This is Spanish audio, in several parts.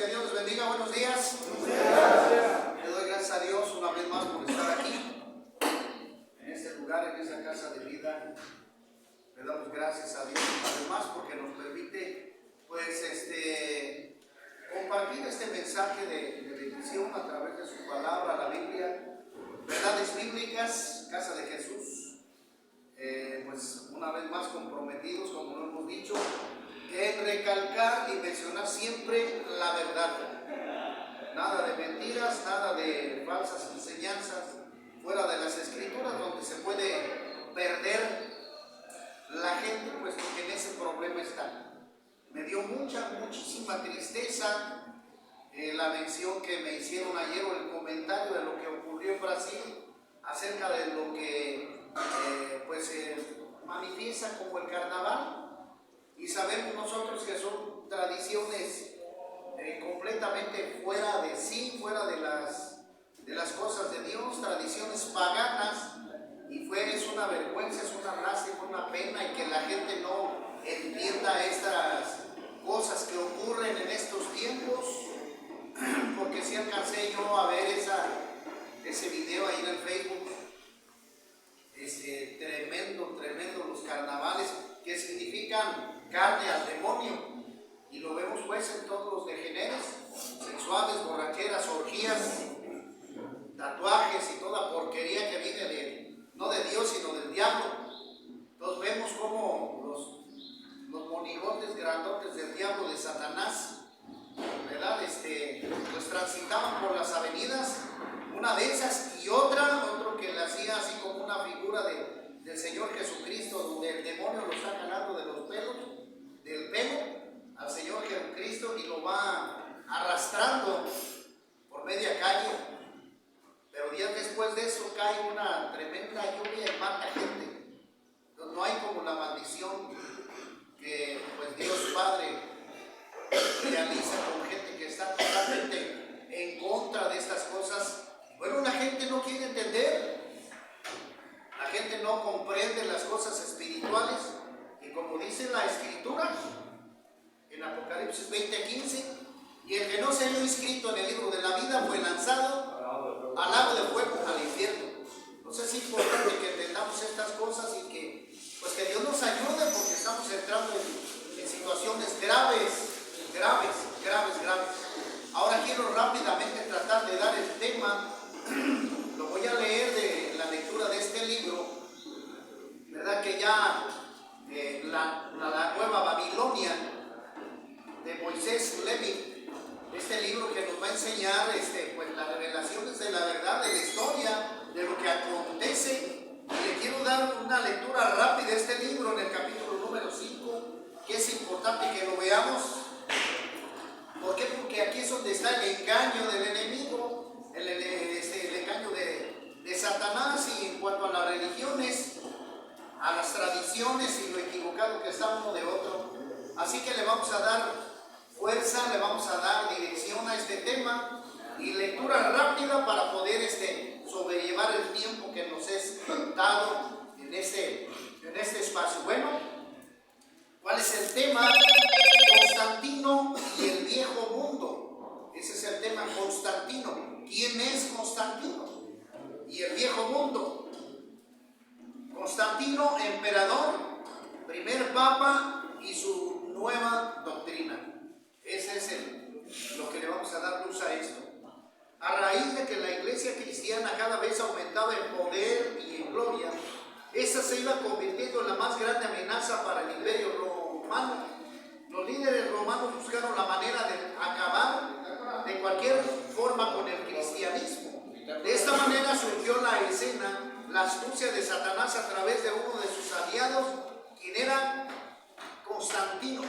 que Dios les bendiga, buenos días. Le doy gracias a Dios una vez más por estar aquí, en este lugar, en esta casa de vida. Le damos gracias a Dios además porque nos permite compartir este mensaje de bendición a través de su palabra, la Biblia, verdades bíblicas, casa de Jesús. Una vez más comprometidos, como lo hemos dicho, en recalcar y mencionar siempre la verdad. Nada de mentiras, nada de falsas enseñanzas fuera de las escrituras, donde se puede perder la gente, pues porque en ese problema está. Me dio muchísima tristeza la mención que me hicieron ayer, o el comentario de lo que ocurrió en Brasil acerca de lo que manifiesta como el carnaval, y sabemos nosotros que son tradiciones completamente fuera de sí, fuera de las cosas de Dios, tradiciones paganas, y es una vergüenza, es una lástima, una pena, y que la gente no entienda estas cosas que ocurren en estos tiempos, porque si alcancé yo a ver ese video ahí en el Facebook. Tremendo los carnavales, que significan carne al demonio, y lo vemos pues en todos los degeneres sexuales, borracheras, orgías, tatuajes y toda porquería que viene no de Dios sino del diablo. Entonces vemos como los monigotes grandotes del diablo, de Satanás, ¿verdad? Pues transitaban por las avenidas, una de esas y otro que le hacía así como una figura del Señor Jesucristo, donde el demonio lo está jalando de los pelos, del pelo al Señor Jesucristo, y lo va arrastrando por media calle. Pero días después de eso cae una tremenda lluvia y mata gente. Entonces no hay como la maldición que pues Dios Padre realiza con gente que está totalmente en contra de estas cosas. Bueno, la gente no quiere entender, la gente no comprende las cosas espirituales, y como dice la Escritura en Apocalipsis 20:15, y el que no se halló inscrito en el libro de la vida fue lanzado al lago de fuego, al infierno. Entonces es importante que entendamos estas cosas y que Dios nos ayude, porque estamos entrando en situaciones graves. Ahora quiero rápidamente tratar de dar el tema. Lo voy a leer de la lectura de este libro, ¿verdad? Que ya la Nueva Babilonia de Moisés Levi, este libro que nos va a enseñar las revelaciones de la verdad, de la historia, de lo que acontece. Y le quiero dar una lectura rápida de este libro en el capítulo número 5, que es importante que lo veamos. ¿Por qué? Porque aquí es donde está el engaño del enemigo, el engaño de Satanás, y en cuanto a las religiones, a las tradiciones y lo equivocado que está uno de otro. Así que le vamos a dar fuerza, le vamos a dar dirección a este tema y lectura rápida para poder sobrellevar el tiempo que nos es dado en este espacio. Bueno, ¿cuál es el tema? Constantino y el viejo mundo. Ese es el tema, Constantino. ¿Quién es Constantino? Y el viejo mundo. Constantino, emperador, primer papa y su nueva doctrina. Ese es lo que le vamos a dar luz a esto. A raíz de que la iglesia cristiana cada vez aumentaba en poder y en gloria, esta se iba convirtiendo en la más grande amenaza para el imperio romano. Los líderes romanos buscaron la manera de acabar de cualquier forma con el cristianismo. De esta manera surgió la escena la astucia de Satanás a través de uno de sus aliados, quien era Constantino.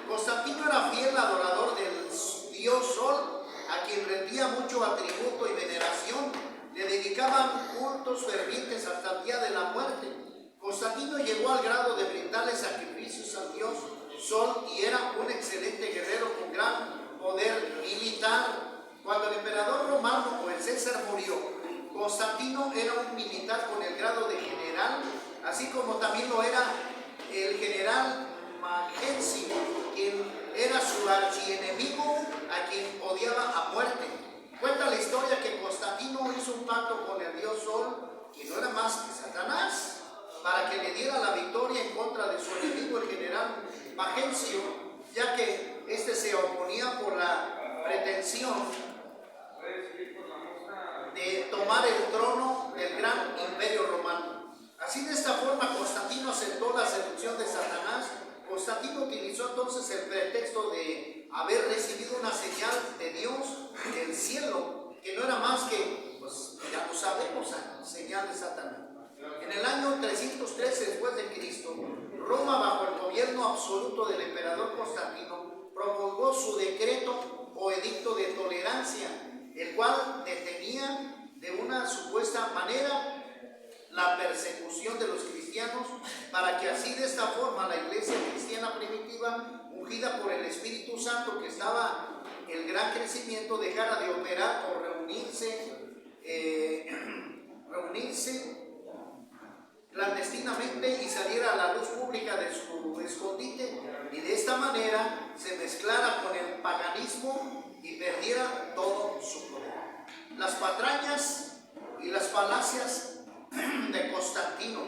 Constantino era fiel adorador del dios Sol, a quien rendía mucho atributo y veneración. Le dedicaban cultos fervientes hasta el día de la muerte. Constantino llegó al grado de brindarle sacrificios al dios Sol y era un excelente guerrero con gran poder militar. Cuando el emperador romano o el César murió, Constantino era un militar con el grado de general, así como también lo era el general Magencio, quien era su archienemigo, a quien odiaba a muerte. Cuenta la historia que Constantino hizo un pacto con el dios Sol, que no era más que Satanás, para que le diera la victoria en contra de su enemigo, el general Magencio, ya que éste se oponía por la pretensión de tomar el trono del gran imperio romano. Así, de esta forma, Constantino aceptó la seducción de Satanás. Constantino utilizó entonces el pretexto de haber recibido una señal de Dios del cielo, que no era más que, pues ya lo sabemos, señal de Satanás. En el año 313 después de Cristo, Roma, bajo el gobierno absoluto del emperador Constantino, promulgó su decreto o edicto de tolerancia, el cual detenía de una supuesta manera la persecución de los cristianos, para que así, de esta forma, la iglesia cristiana primitiva, ungida por el Espíritu Santo, que estaba en gran crecimiento, dejara de operar o reunirse clandestinamente y saliera a la luz pública de su escondite, y de esta manera se mezclara con el paganismo y perdiera todo su poder. Las patrañas y las falacias de Constantino.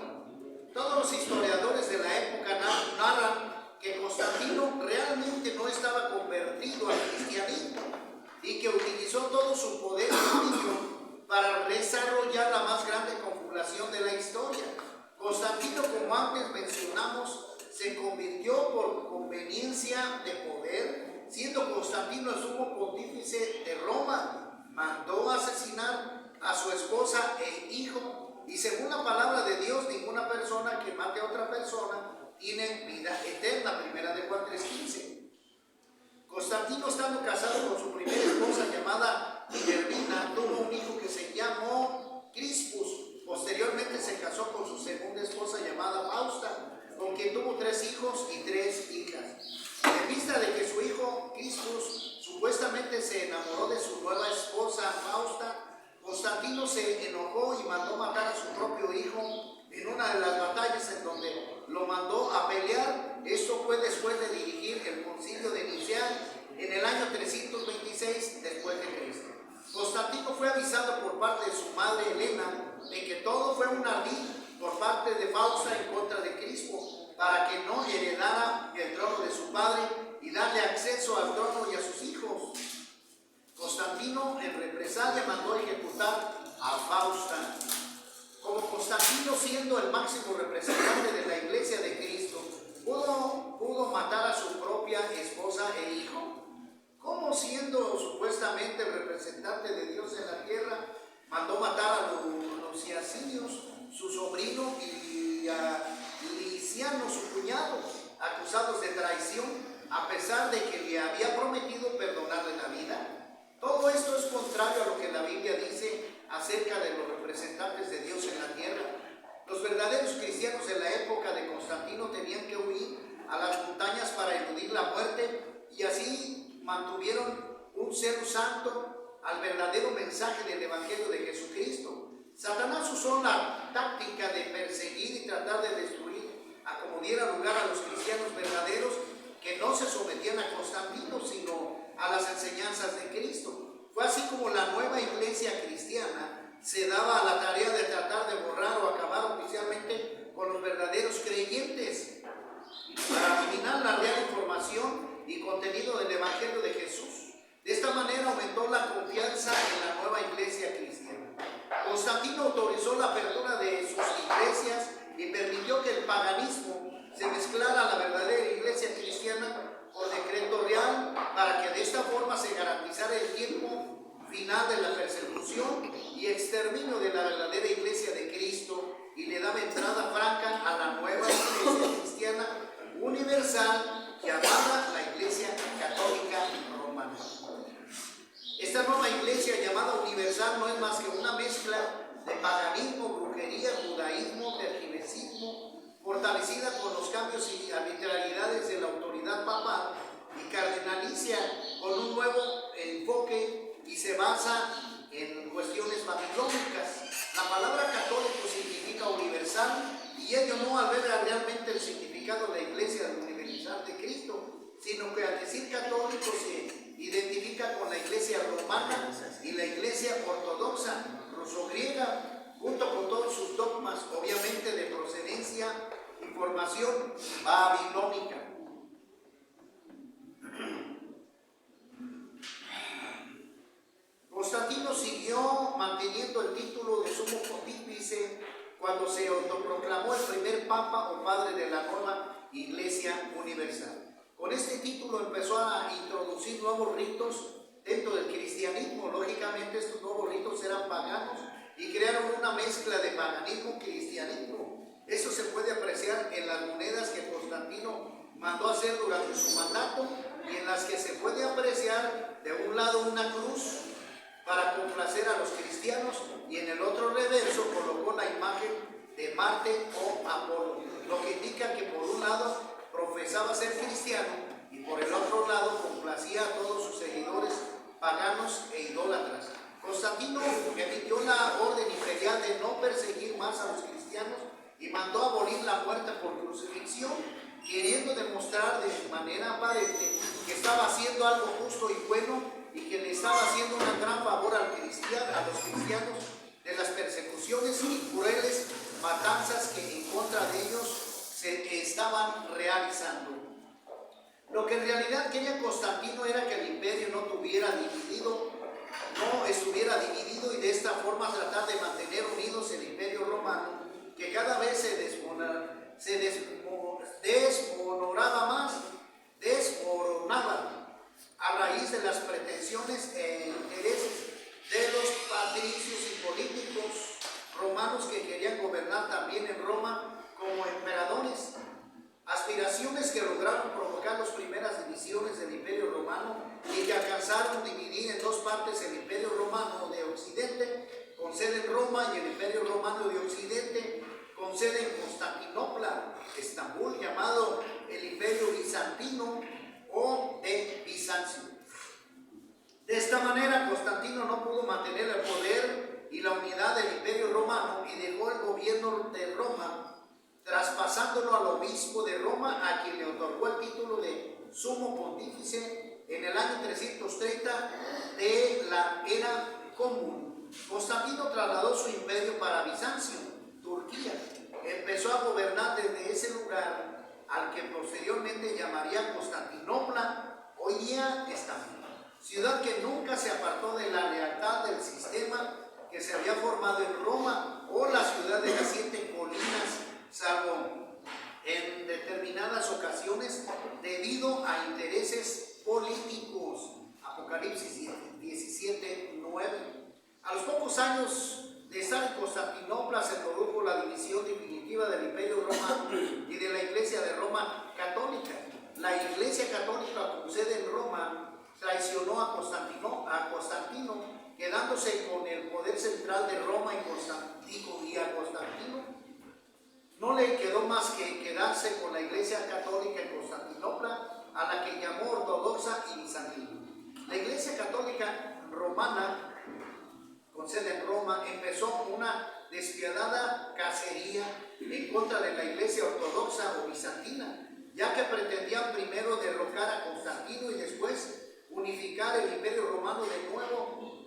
Todos los historiadores de la época narran que Constantino realmente no estaba convertido al cristianismo y que utilizó todo su poder político para desarrollar la más grande confabulación de la historia. Constantino, como antes mencionamos, se convirtió por conveniencia de poder, siendo Constantino el sumo pontífice de Roma. Mandó asesinar a su esposa e hijo, y según la palabra de Dios, ninguna persona que mate a otra persona tiene vida eterna, primera de Juan 3:15. Constantino, estando casado con su primera esposa llamada Minervina, tuvo un hijo que se llamó Crispus. Posteriormente se casó con su segunda esposa llamada Fausta, con quien tuvo 3 hijos y 3 hijas. En vista de que su hijo Crispus supuestamente se enamoró de su nueva esposa Fausta, Constantino se enojó y mandó matar a su propio hijo en una de las batallas en donde lo mandó a pelear. Esto fue después de dirigir el concilio de Nicea en el año 326 después de Cristo. Constantino fue avisado por parte de su madre Helena de que todo fue un ardid por parte de Fausta en contra de Crispo, para que no heredara el trono de su padre y darle acceso al trono y a sus hijos. Constantino, en represalia, mandó ejecutar a Fausta. Como Constantino, siendo el máximo representante de la iglesia de Cristo, pudo matar a su propia esposa e hijo. ¿Cómo, siendo supuestamente el representante de Dios en la tierra, mandó matar a los Ciacinios, su sobrino, y a Liciano, su cuñado, acusados de traición, a pesar de que le había prometido perdonarle la vida? Todo esto es contrario a lo que la Biblia dice acerca de los representantes de Dios en la tierra. Los verdaderos cristianos de la época de Constantino tenían que huir a las montañas para eludir la muerte, y así mantuvieron un celo santo al verdadero mensaje del Evangelio de Jesucristo. Satanás usó la táctica de perseguir y tratar de destruir a como diera lugar a los cristianos verdaderos que no se sometían a Constantino, sino a las enseñanzas de Cristo. Fue así como la nueva iglesia cristiana se daba a la tarea de tratar de borrar o acabar oficialmente con los verdaderos creyentes, para eliminar la real información y contenido del Evangelio de Jesús. De esta manera aumentó la confianza en la nueva iglesia cristiana. Constantino autorizó la apertura de sus iglesias y permitió que el paganismo se mezclara a la verdadera iglesia cristiana por decreto real, para que de esta forma se garantizara el tiempo final de la persecución y exterminio de la verdadera iglesia de Cristo, y le daba entrada franca a la nueva iglesia cristiana universal llamada la Iglesia Católica Romana. Esta nueva iglesia llamada universal no es más que una mezcla de paganismo, brujería, judaísmo, tergiversismo, fortalecida con los cambios y arbitrariedades de la autoridad papal y cardenalicia con un nuevo enfoque, y se basa en cuestiones babilónicas. La palabra católico significa universal, y ello no alberga realmente el significado de la iglesia universal de Cristo, sino que al decir católico se identifica idiomas, obviamente de procedencia y formación babilónica. Constantino siguió manteniendo el título de sumo pontífice cuando se autoproclamó el primer papa o padre de la nueva Iglesia Universal. Con este título empezó a introducir nuevos ritos dentro del cristianismo. Lógicamente estos nuevos ritos eran paganos y crearon una mezcla de paganismo y cristianismo. Eso se puede apreciar en las monedas que Constantino mandó hacer durante su mandato y en las que se puede apreciar de un lado una cruz para complacer a los cristianos y en el otro reverso colocó la imagen de Marte o Apolo, lo que indica que por un lado profesaba ser cristiano y por el otro lado complacía a todos sus seguidores paganos e idólatras. Constantino emitió la orden imperial de no perseguir más a los cristianos y mandó abolir la muerte por crucifixión, queriendo demostrar de manera aparente que estaba haciendo algo justo y bueno y que le estaba haciendo un gran favor a los cristianos de las persecuciones y crueles matanzas que en contra de ellos se estaban realizando. Lo que en realidad quería Constantino era que el imperio no estuviera dividido y de esta forma tratar de mantener unidos el imperio romano, que cada vez se desmoronaba a raíz de las pretensiones e intereses de los patricios y políticos romanos que querían gobernar también en Roma como emperadores. Aspiraciones que lograron provocar las primeras divisiones del Imperio Romano y que alcanzaron dividir en dos partes el Imperio Romano de Occidente, con sede en Roma, y el Imperio Romano de Occidente, con sede en Constantinopla, Estambul, llamado el Imperio Bizantino o de Bizancio. De esta manera, Constantino no pudo mantener el poder y la unidad del Imperio Romano y dejó el gobierno de Roma, traspasándolo al obispo de Roma, a quien le otorgó el título de sumo pontífice en el año 330 de la era común. Constantino trasladó su imperio para Bizancio, Turquía. Empezó a gobernar desde ese lugar al que posteriormente llamaría Constantinopla, hoy día Estambul, ciudad que nunca se apartó de la lealtad del sistema que se había formado en Roma o la ciudad de las 7 colinas, salvo en determinadas ocasiones debido a intereses políticos. Apocalipsis 17:9. A los pocos años de estar en Constantinopla se produjo la división definitiva del Imperio Romano y de la Iglesia de Roma católica. La Iglesia católica, con sede en Roma, traicionó a Constantino, quedándose con el poder central de Roma y a Constantino no le quedó más que quedarse con la Iglesia católica en Constantinopla, a la que llamó ortodoxa y bizantina. La Iglesia católica romana, con sede en Roma, empezó una despiadada cacería en contra de la Iglesia ortodoxa o bizantina, ya que pretendían primero derrocar a Constantino y después unificar el Imperio Romano de nuevo,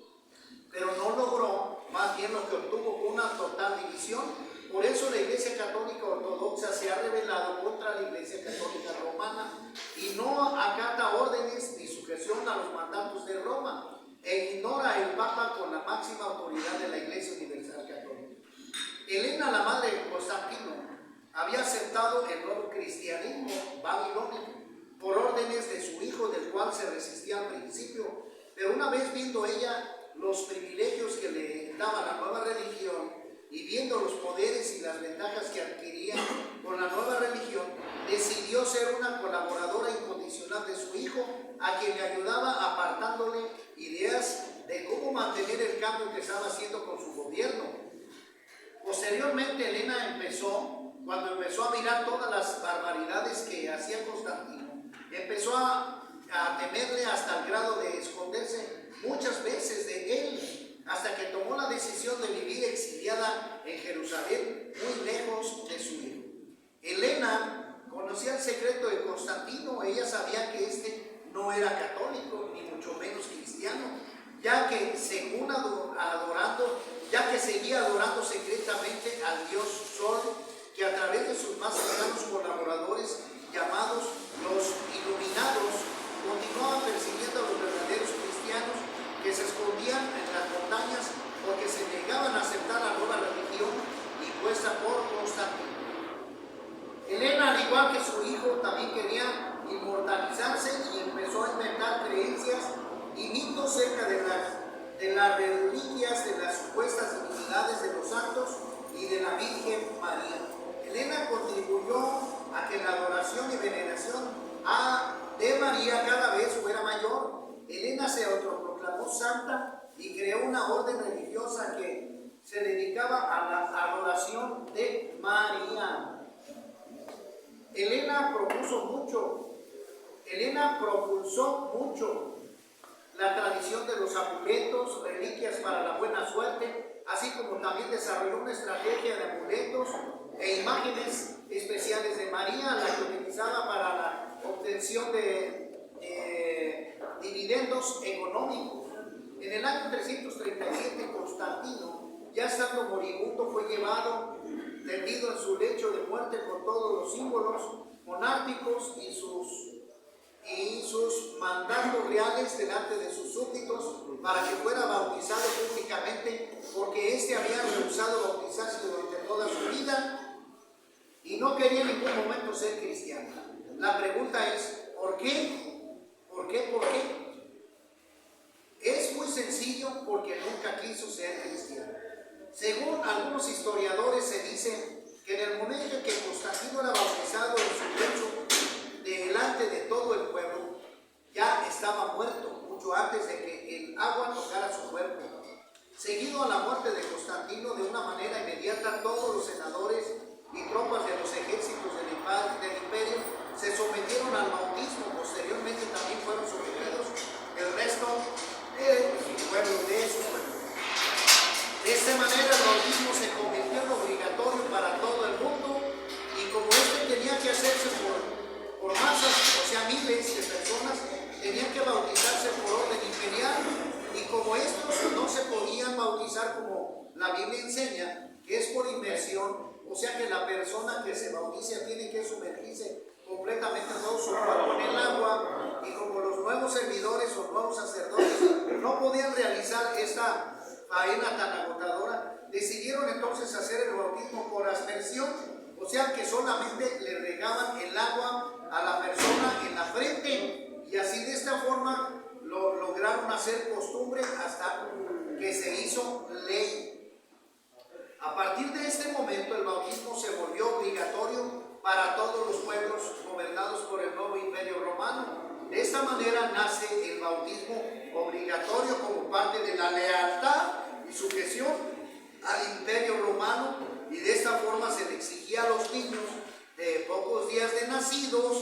pero no logró, más bien lo que obtuvo fue una total división. Por eso la Iglesia Católica Ortodoxa se ha rebelado contra la Iglesia Católica Romana y no acata órdenes ni sujeción a los mandatos de Roma e ignora el Papa con la máxima autoridad de la Iglesia Universal Católica. Helena, la madre de Constantino, había aceptado el nuevo cristianismo babilónico por órdenes de su hijo, del cual se resistía al principio, pero una vez viendo ella los privilegios que le daba la nueva religión y viendo los poderes y las ventajas que adquiría con la nueva religión, decidió ser una colaboradora incondicional de su hijo, a quien le ayudaba apartándole ideas de cómo mantener el cambio que estaba haciendo con su gobierno. Posteriormente, Helena cuando empezó a mirar todas las barbaridades que hacía Constantino, empezó a temerle hasta el grado de esconderse muchas veces de él, hasta que tomó la decisión de vivir exiliada en Jerusalén, muy lejos de su hijo. Helena conocía el secreto de Constantino. Ella sabía que este no era católico, ni mucho menos cristiano, ya que según adorando ya que seguía adorando secretamente al dios Sol, que a través de sus más cercanos colaboradores, llamados los Iluminados, continuaban persiguiendo a los verdaderos cristianos que se escondían en las montañas porque se negaban a aceptar la nueva religión impuesta por Constantino. Elena, al igual que su hijo, también quería inmortalizarse y empezó a inventar creencias y mitos cerca de las reliquias de las supuestas divinidades de los santos y de la Virgen María. Elena contribuyó a que la adoración y veneración de María cada vez fuera mayor. Elena se autoproclamó santa y creó una orden religiosa que se dedicaba a la adoración de María. Elena propulsó mucho la tradición de los amuletos, reliquias para la buena suerte, así como también desarrolló una estrategia de amuletos e imágenes especiales de María, la que utilizaba para la obtención de dividendos económicos. En el año 337, Constantino, ya estando moribundo, fue llevado tendido en su lecho de muerte con todos los símbolos monárquicos y sus mandatos reales delante de sus súbditos para que fuera bautizado públicamente, porque éste había rehusado bautizarse durante toda su vida y no quería en ningún momento ser cristiano. La pregunta es, ¿por qué? ¿Por qué? ¿Por qué? Es muy sencillo, porque nunca quiso ser cristiano. Según algunos historiadores, se dice que en el momento en que Constantino era bautizado en su lecho delante de todo el pueblo, ya estaba muerto, mucho antes de que el agua tocara su cuerpo. Seguido a la muerte de Constantino, de una manera inmediata, todos los senadores y tropas de los ejércitos del imperio se sometieron al bautismo. Posteriormente también fueron sometidos el resto del pueblo de su pueblo. De esta manera el bautismo se convirtió en obligatorio para todo el mundo, y como este tenía que hacerse por masas, o sea miles de personas, tenían que bautizarse por orden imperial, y como estos no se podían bautizar como la Biblia enseña, que es por inmersión, o sea que la persona que se bautiza tiene que sumergirse completamente todo su cuerpo en el agua, y como los nuevos servidores o nuevos sacerdotes no podían realizar esta faena tan agotadora, decidieron entonces hacer el bautismo por aspersión, o sea que solamente le regaban el agua a la persona en la frente, y así de esta forma lo lograron hacer costumbre hasta que se hizo ley. A partir de este momento el bautismo se volvió obligatorio para todos los pueblos gobernados por el nuevo imperio romano. De esta manera nace el bautismo obligatorio como parte de la lealtad y sujeción al imperio romano, y de esta forma se le exigía a los niños de pocos días de nacidos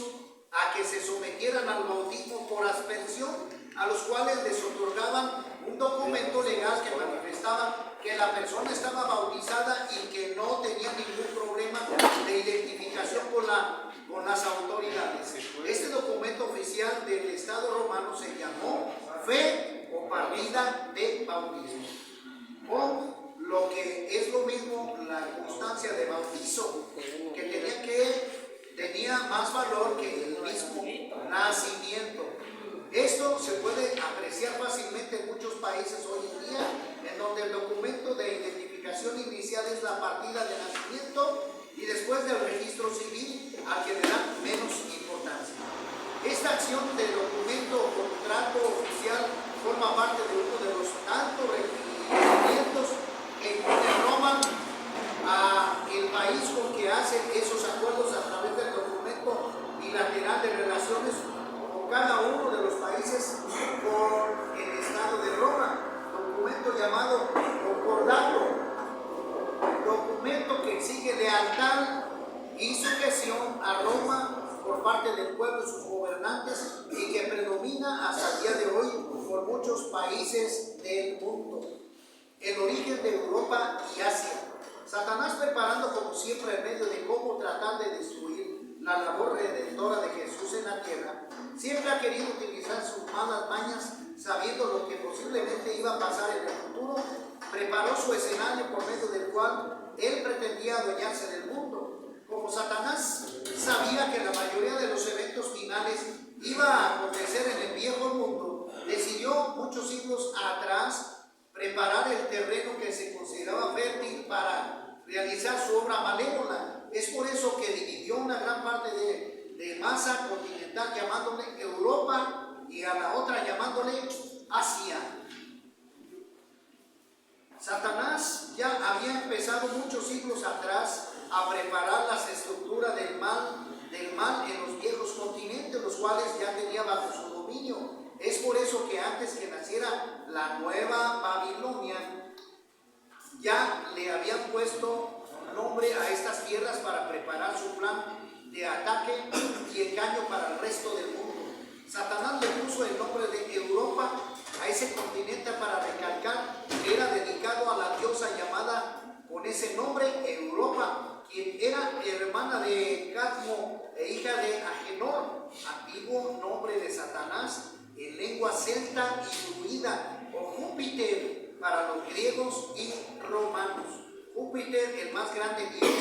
a que se sometieran al bautismo por aspersión, a los cuales les otorgaban un documento legal que manifestaba que la persona estaba bautizada y que no tenía ningún problema de identificación con las autoridades. Este documento oficial del Estado romano se llamó fe o partida de bautismo, o lo que es lo mismo, la constancia de bautizo, que tenía más valor que el mismo nacimiento. Esto se puede apreciar fácilmente en muchos países hoy en día, en donde el documento de identificación inicial es la partida de nacimiento y después del registro civil, al que le dan menos importancia. Esta acción del documento o contrato oficial forma parte de uno de los tantos requerimientos que impone Roma a el país con que hace esos acuerdos a través del documento bilateral de relaciones con cada uno de los países por el Estado de Roma, documento llamado concordato, documento que exige lealtad y sujeción a Roma por parte del pueblo y sus gobernantes, y que predomina hasta el día de hoy por muchos países del mundo. El origen de Europa y Asia. Satanás, preparando como siempre el medio de cómo tratar de destruir la labor redentora de Jesús en la tierra, siempre ha querido utilizar sus malas mañas, sabiendo lo que posiblemente iba a pasar en el futuro, preparó su escenario por medio del cual él pretendía adueñarse del mundo. Como Satanás sabía que la mayoría de los eventos finales iba a acontecer en el viejo mundo, decidió muchos siglos atrás preparar el terreno que se consideraba fértil para realizar su obra malévola. Es por eso que dividió una gran parte de masa continental llamándole Europa y a la otra llamándole Asia. Satanás ya había empezado muchos siglos atrás a preparar las estructuras del mal en los viejos continentes, los cuales ya tenía bajo su dominio. Es por eso que antes que naciera la nueva Babilonia, ya le habían puesto nombre a estas tierras para preparar su plan de ataque y engaño para el resto del mundo. Satanás le puso el nombre de Europa a ese continente para recalcar que era dedicado a la diosa llamada con ese nombre Europa, quien era hermana de Cadmo e hija de Agenor, antiguo nombre de Satanás en lengua celta y druida, o Júpiter para los griegos y romanos. Júpiter, el más grande dios,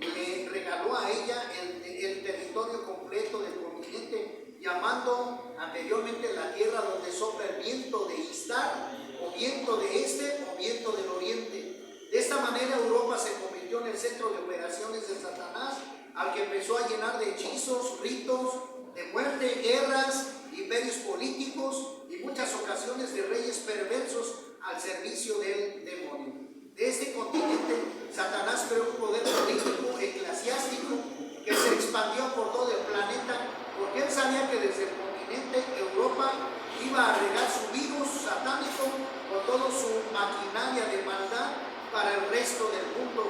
le regaló a ella el territorio completo del continente, llamando anteriormente la tierra donde sopla el viento de Istar, o viento de este, o viento del oriente. De esta manera Europa se convirtió en el centro de operaciones de Satanás, al que empezó a llenar de hechizos, ritos, de muerte, guerras, imperios políticos y muchas ocasiones de reyes perversos al servicio del demonio. De este continente, Satanás creó un poder político eclesiástico que se expandió por todo el planeta, porque él sabía que desde el continente Europa iba a regar su virus satánico con toda su maquinaria de maldad para el resto del mundo.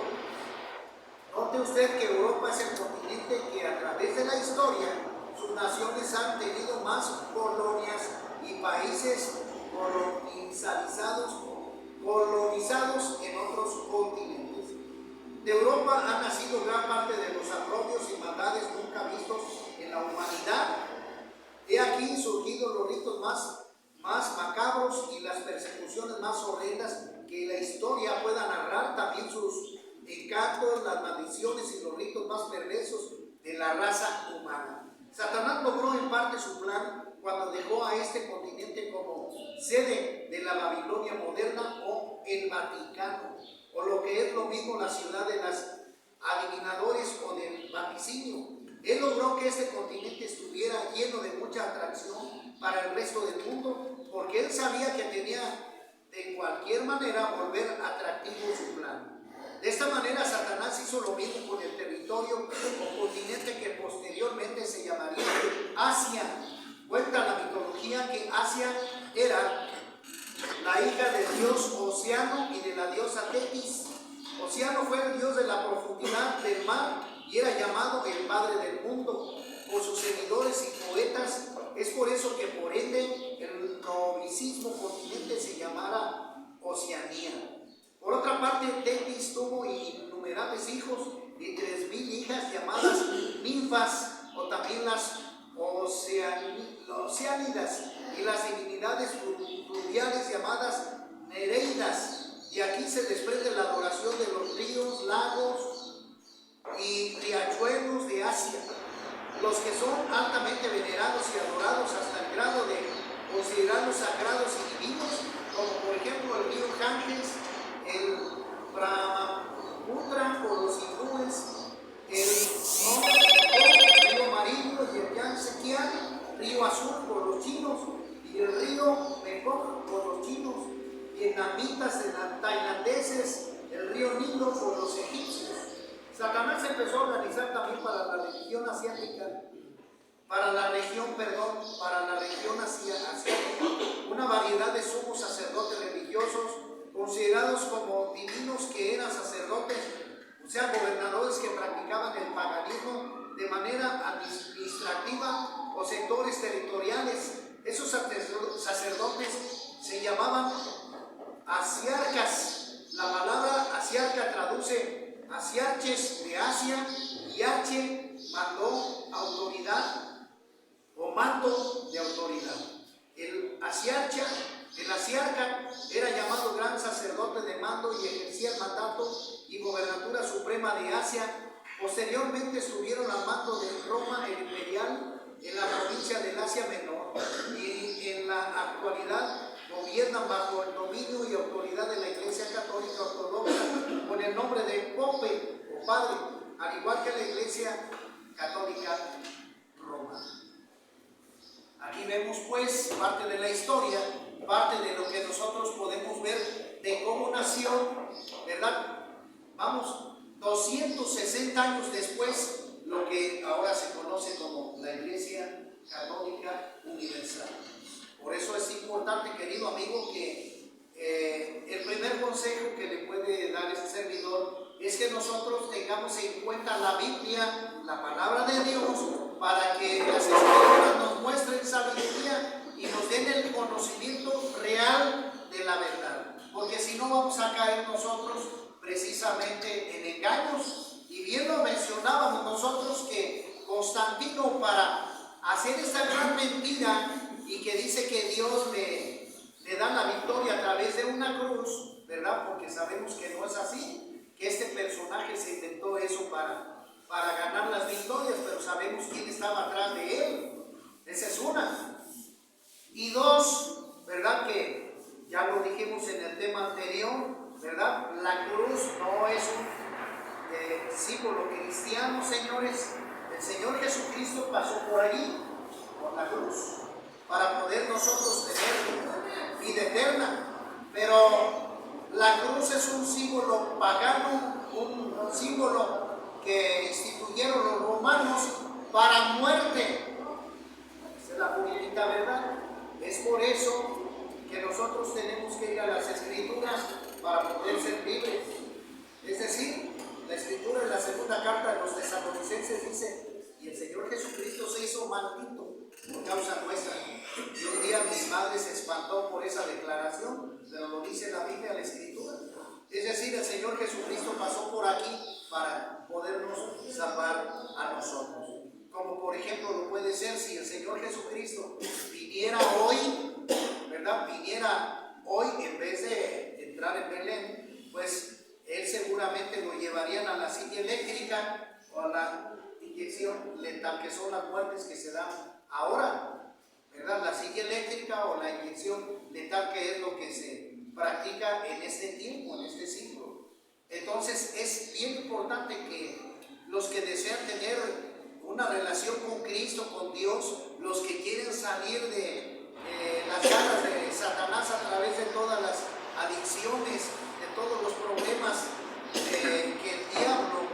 Note usted que Europa es el continente que a través de la historia sus naciones han tenido más colonias y países colonizados en otros continentes. De Europa han nacido gran parte de los atropios y maldades nunca vistos en la humanidad. He aquí surgidos los ritos más macabros y las persecuciones más horrendas que la historia pueda narrar, también sus encantos, las maldiciones y los ritos más perversos de la raza humana. Satanás logró en parte su plan cuando dejó a este continente como sede de la Babilonia moderna o el Vaticano, o lo que es lo mismo la ciudad de los adivinadores o del vaticinio. Él logró que este continente estuviera lleno de mucha atracción para el resto del mundo, porque él sabía que tenía de cualquier manera volver atractivo su plan. De esta manera Satanás hizo lo mismo con el territorio o continente que posteriormente se llamaría Asia. Cuenta la mitología que Asia era la hija del dios Océano y de la diosa Tetis. Océano fue el dios de la profundidad del mar y era llamado el padre del mundo por sus seguidores y poetas. Es por eso que por ende el novicismo continente se llamara Oceanía. Por otra parte, Tetis tuvo innumerables hijos y 3000 hijas llamadas ninfas, o también las oceánidas, y las divinidades fluviales llamadas nereidas. Y aquí se desprende la adoración de los ríos, lagos y riachuelos de Asia, los que son altamente venerados y adorados hasta el grado de considerarlos sagrados y divinos, como por ejemplo el río Ganges, el Brahmaputra por los hindúes, el río amarillo y el Yangtze, río azul por los chinos, y el río Mekong por los chinos, vietnamitas, tailandeses, el río Nilo por los egipcios. Satanás empezó a organizar también para la religión asiática, para la región asiática, una variedad de sumos sacerdotes religiosos considerados como divinos, que eran sacerdotes, o sea, gobernadores que practicaban el paganismo de manera administrativa o sectores territoriales. Esos sacerdotes se llamaban asiarcas. La palabra asiarca traduce asiarches de Asia, y arche, mandó, autoridad o mando de autoridad. El asiarca era llamado gran sacerdote de mando y ejercía el mandato y gobernatura suprema de Asia. Posteriormente estuvieron al mando de Roma el imperial en la provincia del Asia Menor, y en la actualidad gobiernan bajo el dominio y autoridad de la Iglesia Católica Ortodoxa con el nombre de Pope o Padre, al igual que la Iglesia Católica Romana. Aquí vemos pues parte de la historia, parte de lo que nosotros podemos ver de cómo nació, ¿verdad? Vamos, 260 años después, lo que ahora se conoce como la Iglesia Católica Universal. Por eso es importante, querido amigo, que el primer consejo que le puede dar ese servidor es que nosotros tengamos en cuenta la Biblia, la palabra de Dios, para que las Escrituras nos muestren sabiduría y nos den el conocimiento real de la verdad. Porque si no, vamos a caer nosotros precisamente en engaños. Y bien lo mencionábamos nosotros, que Constantino, para hacer esta gran mentira y que dice que Dios le da la victoria a través de una cruz, ¿verdad? Porque sabemos que no es así, que este personaje se inventó eso para ganar las victorias, pero sabemos quién estaba atrás de él. Esa es una. Y dos, ¿verdad? Que ya lo dijimos en el tema anterior, ¿verdad? La cruz no es un símbolo cristiano, señores. El Señor Jesucristo pasó por allí, por la cruz, para poder nosotros tener vida eterna. Pero la cruz es un símbolo pagano, un símbolo que instituyeron los romanos para muerte. Esa es la única verdad. Es por eso que nosotros tenemos que ir a las Escrituras para poder ser libres. Es decir, la Escritura en la segunda carta de los Tesalonicenses dice: y el Señor Jesucristo se hizo maldito por causa nuestra. Y un día mi madre se espantó por esa declaración, pero lo dice la Biblia, la Escritura. Es decir, el Señor Jesucristo pasó por aquí para podernos salvar a nosotros. Como por ejemplo lo puede ser si el Señor Jesucristo viniera hoy, ¿verdad? Viniera hoy en vez de entrar en Belén, pues Él seguramente lo llevarían a la silla eléctrica o a la inyección letal, que son las muertes que se dan ahora, ¿verdad? La silla eléctrica o la inyección letal, que es lo que se practica en este tiempo, en este siglo. Entonces es bien importante que los que desean tener una relación con Cristo, con Dios, los que quieren salir de las garras de Satanás a través de todas las adicciones, de todos los problemas que el diablo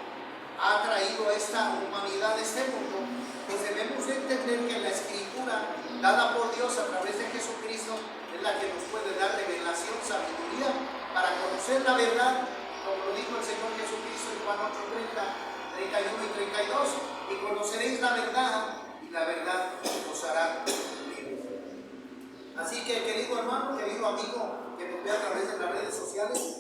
ha traído a esta humanidad, a este mundo, pues debemos de entender que la Escritura dada por Dios a través de Jesucristo es la que nos puede dar revelación, sabiduría para conocer la verdad, como lo dijo el Señor Jesucristo en Juan 8:30, 31 y 32, y conoceréis la verdad y la verdad os hará libres. Así que, querido hermano, querido amigo que nos ve a través de las redes sociales,